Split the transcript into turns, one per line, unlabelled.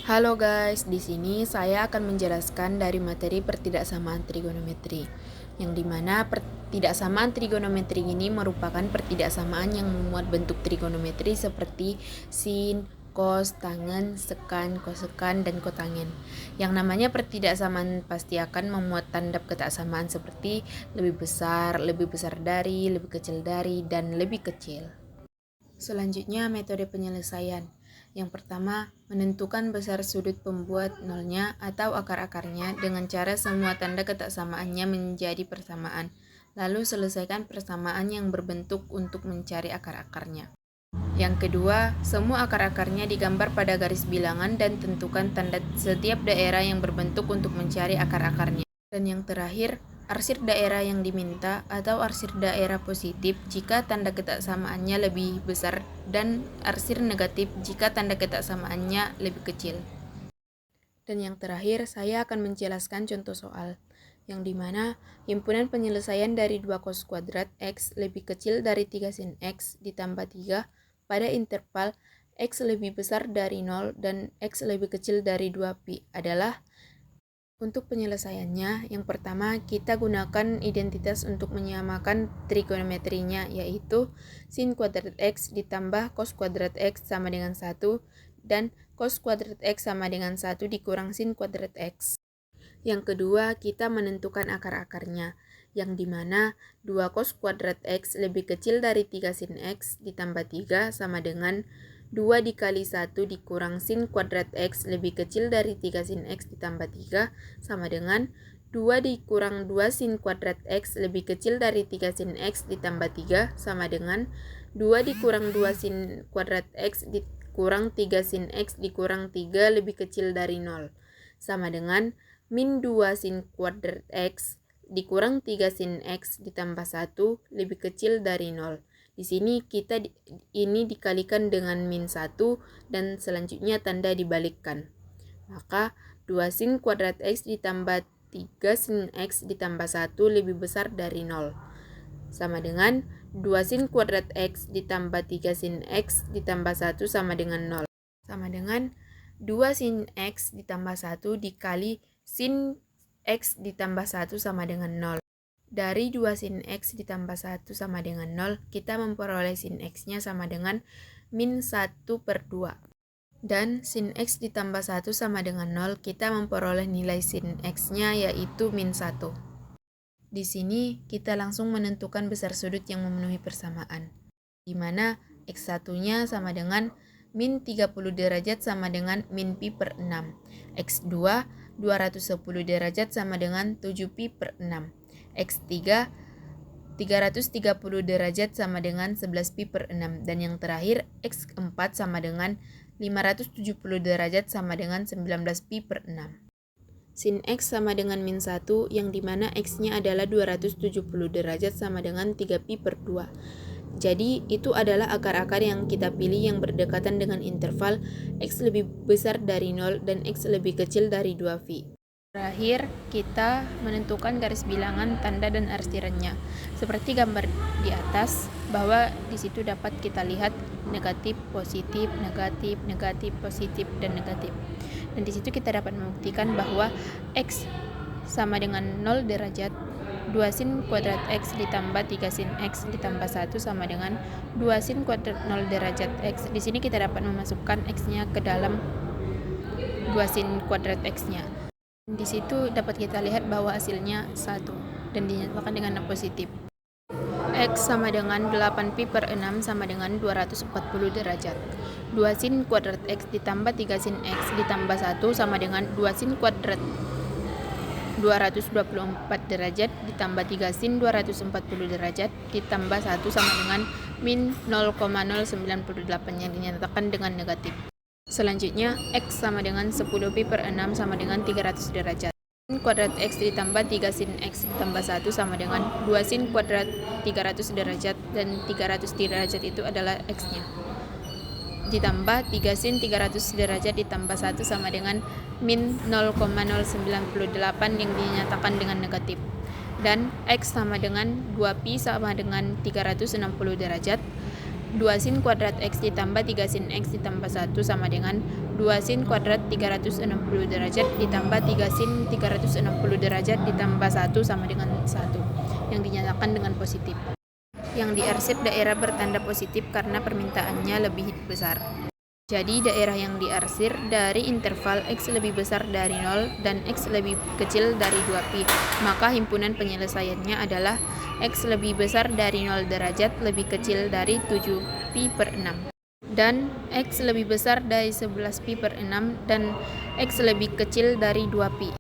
Halo guys, di sini saya akan menjelaskan dari materi pertidaksamaan trigonometri, yang dimana pertidaksamaan trigonometri ini merupakan pertidaksamaan yang memuat bentuk trigonometri seperti sin, cos, tangen, sekan, kosekan, dan kotangen. Yang namanya pertidaksamaan pasti akan memuat tanda ketaksamaan seperti lebih besar dari, lebih kecil dari, dan lebih kecil. Selanjutnya metode penyelesaian. Yang pertama, menentukan besar sudut pembuat nolnya atau akar-akarnya dengan cara semua tanda ketaksamaannya menjadi persamaan. Lalu selesaikan persamaan yang berbentuk untuk mencari akar-akarnya. Yang kedua, semua akar-akarnya digambar pada garis bilangan dan tentukan tanda setiap daerah yang berbentuk untuk mencari akar-akarnya. Dan yang terakhir, arsir daerah yang diminta atau arsir daerah positif jika tanda ketaksamaannya lebih besar dan arsir negatif jika tanda ketaksamaannya lebih kecil. Dan yang terakhir, saya akan menjelaskan contoh soal, yang dimana himpunan penyelesaian dari 2 cos kuadrat X lebih kecil dari 3 sin X ditambah 3 pada interval X lebih besar dari 0 dan X lebih kecil dari 2pi adalah. Untuk penyelesaiannya, yang pertama kita gunakan identitas untuk menyamakan trigonometrinya, yaitu sin kuadrat X ditambah cos kuadrat X sama dengan 1 dan cos kuadrat X sama dengan 1 dikurang sin kuadrat X. Yang kedua, kita menentukan akar-akarnya, yang dimana 2 cos kuadrat X lebih kecil dari 3 sin X ditambah 3 sama dengan 2 dikali 1 dikurang sin kuadrat X lebih kecil dari 3 sin X ditambah 3 sama dengan 2 dikurang 2 sin kuadrat X lebih kecil dari 3 sin X ditambah 3 sama dengan 2 dikurang 2 sin kuadrat X dikurang 3 sin X dikurang 3 lebih kecil dari 0 sama dengan min 2 sin kuadrat X dikurang 3 sin X ditambah 1 lebih kecil dari 0. Di sini kita ini dikalikan dengan min 1 dan selanjutnya tanda dibalikkan. Maka 2 sin kuadrat X ditambah 3 sin X ditambah 1 lebih besar dari 0. Sama dengan 2 sin kuadrat X ditambah 3 sin X ditambah 1 sama dengan 0. Sama dengan 2 sin X ditambah 1 dikali sin X ditambah 1 sama dengan 0. Dari 2 sin X ditambah 1 sama dengan 0, kita memperoleh sin X-nya sama dengan min 1 per 2. Dan sin X ditambah 1 sama dengan 0, kita memperoleh nilai sin X-nya yaitu min 1. Di sini, kita langsung menentukan besar sudut yang memenuhi persamaan, di mana X1-nya sama dengan min 30 derajat sama dengan min pi per 6. X2, 210 derajat sama dengan 7 pi per 6. X3, 330 derajat sama dengan 11 pi per 6. Dan yang terakhir, X4 sama dengan 570 derajat sama dengan 19 pi per 6. Sin X sama dengan min 1, yang dimana X-nya adalah 270 derajat sama dengan 3 pi per 2. Jadi, itu adalah akar-akar yang kita pilih yang berdekatan dengan interval X lebih besar dari 0 dan X lebih kecil dari 2pi. Terakhir, kita menentukan garis bilangan, tanda, dan arsirannya. Seperti gambar di atas, bahwa di situ dapat kita lihat negatif, positif, negatif, negatif, positif, dan negatif. Dan di situ kita dapat membuktikan bahwa X sama dengan 0 derajat, 2 sin kuadrat X ditambah 3 sin X ditambah 1 sama dengan 2 sin kuadrat 0 derajat X. Di sini kita dapat memasukkan X-nya ke dalam 2 sin kuadrat X-nya. Di situ dapat kita lihat bahwa hasilnya 1 dan dinyatakan dengan positif. X sama dengan 8 pi per 6 sama dengan 240 derajat. 2 sin kuadrat X ditambah 3 sin X ditambah 1 sama dengan 2 sin kuadrat 224 derajat ditambah 3 sin 240 derajat ditambah 1 sama dengan min 0,098 yang dinyatakan dengan negatif. Selanjutnya, X sama dengan 10 pi per 6 sama dengan 300 derajat. Sin kuadrat X ditambah 3 sin X ditambah 1 sama dengan 2 sin kuadrat 300 derajat, dan 300 derajat itu adalah X-nya. Ditambah 3 sin 300 derajat ditambah 1 sama dengan min 0,098 yang dinyatakan dengan negatif. Dan X sama dengan 2pi sama dengan 360 derajat. 2 sin kuadrat X ditambah 3 sin X ditambah 1 sama dengan 2 sin kuadrat 360 derajat ditambah 3 sin 360 derajat ditambah 1 sama dengan 1, yang dinyatakan dengan positif. Yang diarsip daerah bertanda positif karena permintaannya lebih besar. Jadi daerah yang diarsir dari interval X lebih besar dari 0 dan X lebih kecil dari 2pi. Maka himpunan penyelesaiannya adalah X lebih besar dari 0 derajat lebih kecil dari 7pi per 6. Dan X lebih besar dari 11pi per 6 dan X lebih kecil dari 2pi.